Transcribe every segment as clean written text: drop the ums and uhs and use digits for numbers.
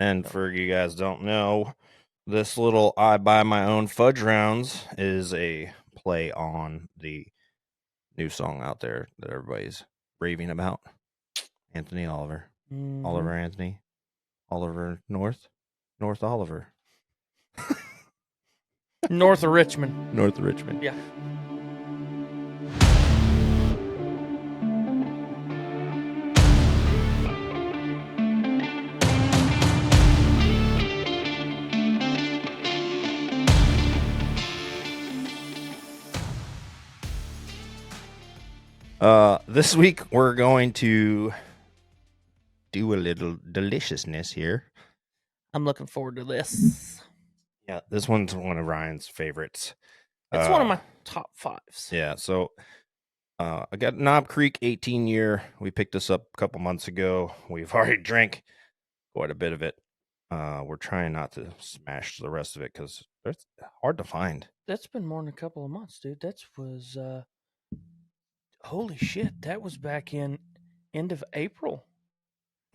And for you guys don't know, this little I buy my own fudge rounds is a play on the new song out there that everybody's raving about. Anthony Oliver. Oliver Anthony. Oliver North. North Oliver. North of Richmond. North of Richmond. Yeah. This week we're going to do a little deliciousness here. I'm looking forward to this. Yeah, this one's one of Ryan's favorites. It's one of my top 5s. Yeah, so I got Knob Creek 18 year. We picked this up a couple months ago. We've already drank quite a bit of it. We're trying not to smash the rest of it because it's hard to find. That's been more than a couple of months, dude. That was holy shit. That was back in end of April.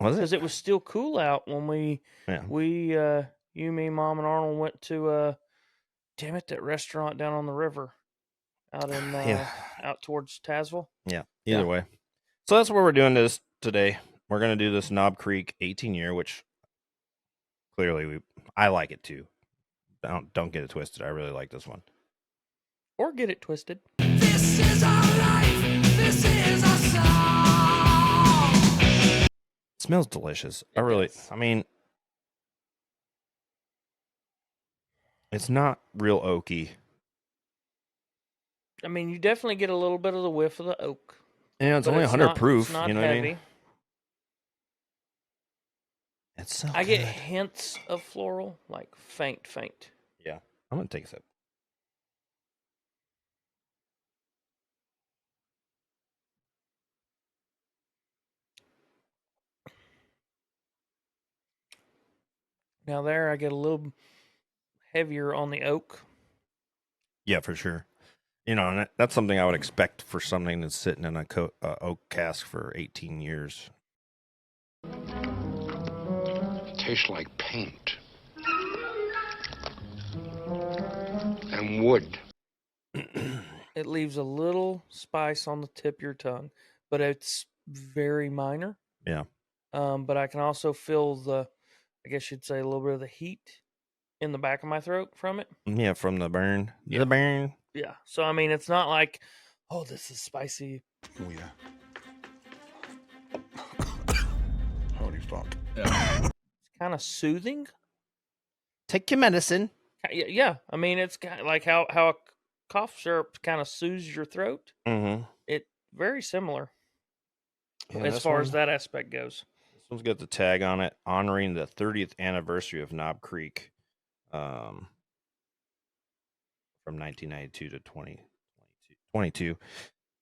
Was it? Because it was still cool out when we you, me, Mom, and Arnold went to that restaurant down on the river out in out towards Tazewell. Yeah. Either way. So that's where we're doing this today. We're gonna do this Knob Creek 18 year, which clearly I like it too. Don't get it twisted. I really like this one. Or get it twisted. This is our life. This is our song. It smells delicious. I mean, it's not real oaky. I mean, you definitely get a little bit of the whiff of the oak. Yeah, it's only 100 proof. It's not you know heavy. what I mean? It's so I good. get hints of floral, like faint. Yeah, I'm gonna take a sip. Now there, I get a little heavier on the oak. Yeah, for sure. You know, and that's something I would expect for something that's sitting in a oak cask for 18 years. Tastes like paint and wood. It leaves a little spice on the tip of your tongue, but it's very minor. Yeah. But I can also feel I guess you'd say, a little bit of the heat in the back of my throat from it. Yeah, from the burn. Yeah. The burn. Yeah. So, I mean, it's not like, oh, this is spicy. Oh, yeah. Holy fuck. It's kind of soothing. Take your medicine. Yeah. I mean, it's kind of like how a cough syrup kind of soothes your throat. Mm-hmm. It very similar Yeah, as far as that aspect goes. This one's got the tag on it, honoring the 30th anniversary of Knob Creek, from 1992 to 2022.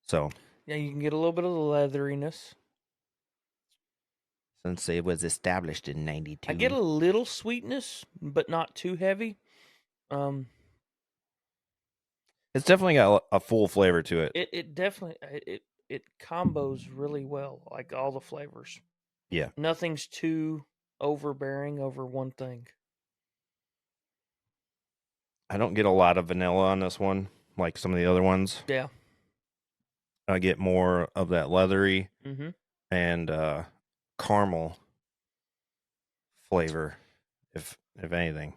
So Yeah, you can get a little bit of the leatheriness. since it was established in 92, I get a little sweetness, but not too heavy. It's definitely got a full flavor to it. It definitely it combos really well, like all the flavors. Yeah. Nothing's too overbearing over one thing. I don't get a lot of vanilla on this one, like some of the other ones. Yeah. I get more of that leathery and caramel flavor, if anything.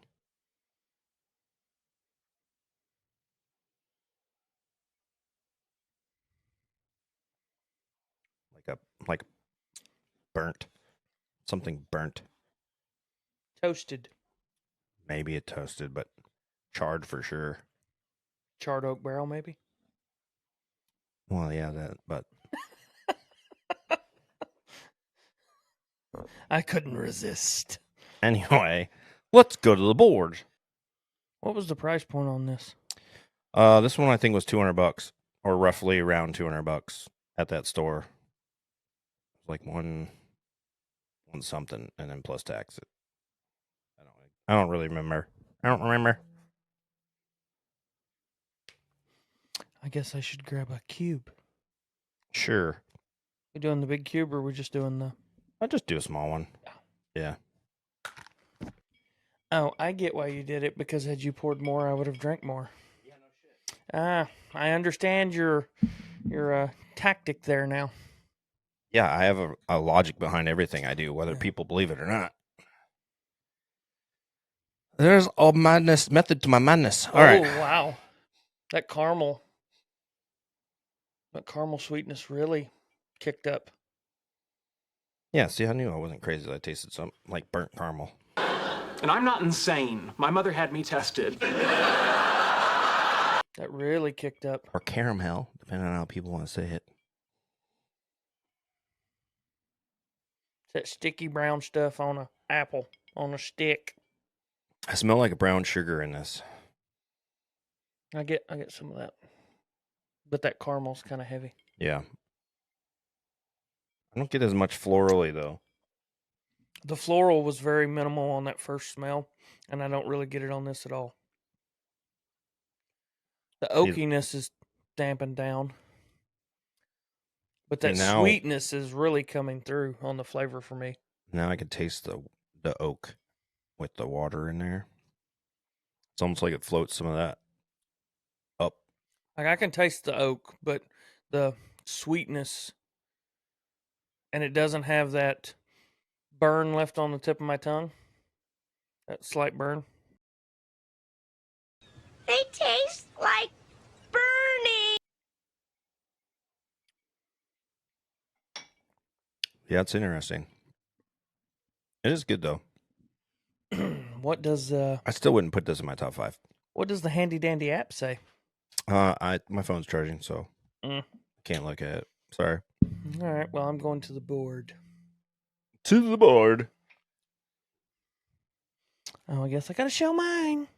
Like burnt. Something burnt. Toasted. Maybe it toasted, but charred for sure. Charred oak barrel, maybe? Well, yeah, that, but I couldn't resist. anyway, let's go to the board. What was the price point on this? This one I think was $200, or roughly around $200 at that store. Like one something, and then plus tax. I don't really remember. I don't remember. I guess I should grab a cube. Sure. We doing the big cube, or we just doing the? I'll just do a small one. Yeah. Oh, I get why you did it, because had you poured more, I would have drank more. Yeah, no shit. Ah, I understand your tactic there now. Yeah, I have a logic behind everything I do, whether people believe it or not. There's a madness method to my madness. All right. Wow. That caramel sweetness really kicked up. Yeah, see, I knew I wasn't crazy. I tasted something like burnt caramel. And I'm not insane. My mother had me tested. That really kicked up. Or caramel, depending on how people want to say it. It's that sticky brown stuff on a apple, on a stick. I smell like a brown sugar in this. I get some of that. But that caramel's kind of heavy. Yeah. I don't get as much florally, though. The floral was very minimal on that first smell, and I don't really get it on this at all. The oakiness is dampened down. But that sweetness is really coming through on the flavor for me. Now I can taste the oak with the water in there. It's almost like it floats some of that up. Like, I can taste the oak, but the sweetness, and it doesn't have that burn left on the tip of my tongue. That slight burn. They taste like burning. Yeah, it's interesting. It is good, though. What does I still wouldn't put this in my top 5. What does the handy dandy app say? My phone's charging, so I can't look at it. Sorry. All right, well, I'm going to the board. To the board. Oh, I guess I gotta show mine.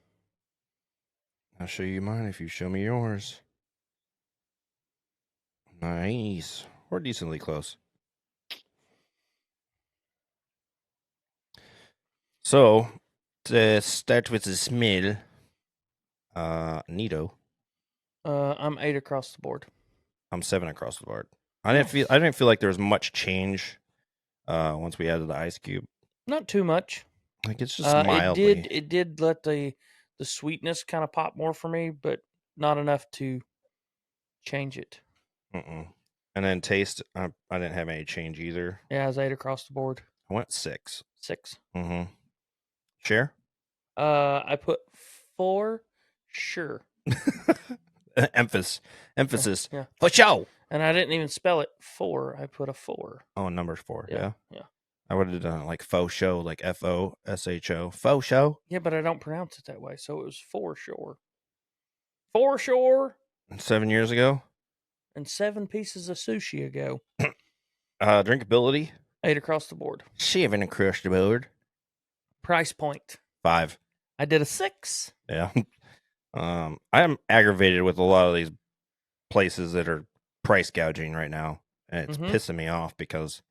I'll show you mine if you show me yours. Nice. We're decently close. So, to start with the smell, neato. I'm 8 across the board. I'm 7 across the board. I didn't feel like there was much change once we added the ice cube. Not too much. Like, it's just mildly. It did let the sweetness kind of pop more for me, but not enough to change it. And then taste, I didn't have any change either. Yeah, I was 8 across the board. I went 6. 6. Share? I put 4. Sure. Emphasis. Yeah. For show. And I didn't even spell it 4. I put a 4. Oh, number 4. Yeah. I would have done it like faux show, like FOSHO. Faux show? Yeah, but I don't pronounce it that way, so it was for sure. For sure. 7 years ago? And 7 pieces of sushi ago. Drinkability? 8 across the board. 7 across the board. Price point? 5. I did a 6. Yeah. I am aggravated with a lot of these places that are price gouging right now, and it's pissing me off because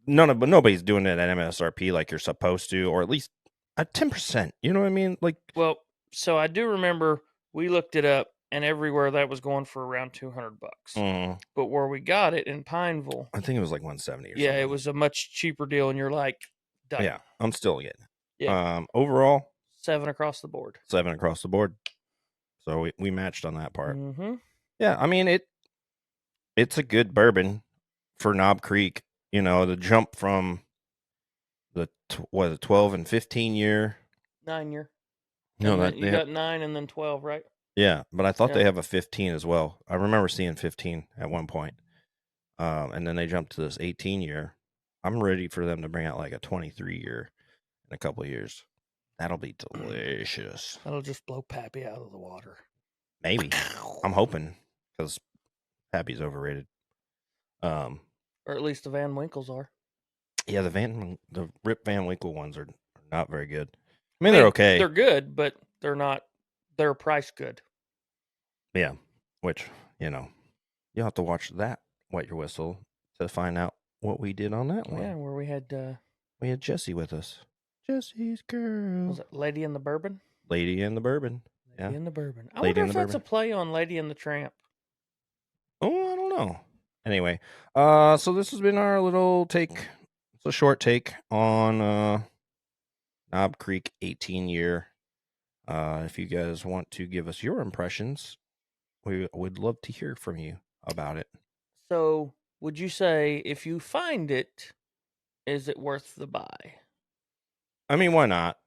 nobody's doing it at MSRP like you're supposed to, or at least at 10%. You know what I mean? Like, well, so I do remember we looked it up, and everywhere that was going for around $200. But where we got it in Pineville, I think it was like 170. Or yeah, something. it was a much cheaper deal, and you're like, done. Yeah, I'm still getting it. Yeah. Overall, 7 across the board. 7 across the board. So we matched on that part. Yeah, I mean it's a good bourbon for Knob Creek. You know, the jump from the 12 and 15 year, 9 year. No, that you got 9 and then 12, right? Yeah, but I thought they have a 15 as well. I remember seeing 15 at one point, and then they jumped to this 18 year. I'm ready for them to bring out like a 23 year in a couple of years. That'll be delicious. That'll just blow Pappy out of the water. Maybe. I'm hoping, because Pappy's overrated. Or at least the Van Winkles are. Yeah, the Rip Van Winkle ones are not very good. I mean, they're okay. They're good, but they're not. They're price good. Yeah, which, you'll have to watch that Wet Your Whistle to find out what we did on that one. Yeah, where we had Jesse with us. Jesse's girl. Was it Lady in the Bourbon? Lady in the Bourbon. Lady in the Bourbon. I Lady wonder if that's a play on Lady and the Tramp. Oh, I don't know. Anyway, so this has been our little take. It's a short take on Knob Creek 18 year. If you guys want to give us your impressions, we would love to hear from you about it. So, would you say if you find it, is it worth the buy? I mean, why not?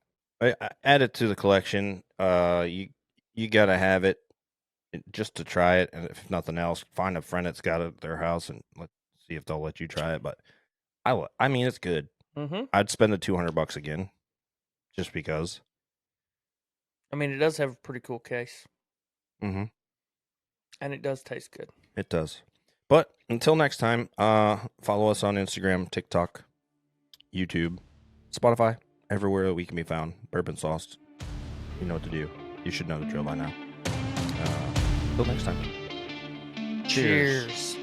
I add it to the collection. You gotta have it just to try it, and if nothing else, find a friend that's got it at their house and let's see if they'll let you try it. But I mean, it's good. Mm-hmm. I'd spend the $200 again, just because. I mean, it does have a pretty cool case, Mm-hmm. and it does taste good. It does. But until next time, follow us on Instagram, TikTok, YouTube, Spotify, everywhere we can be found. Bourbon Sauced. You know what to do. You should know the drill by now. Until next time. Cheers.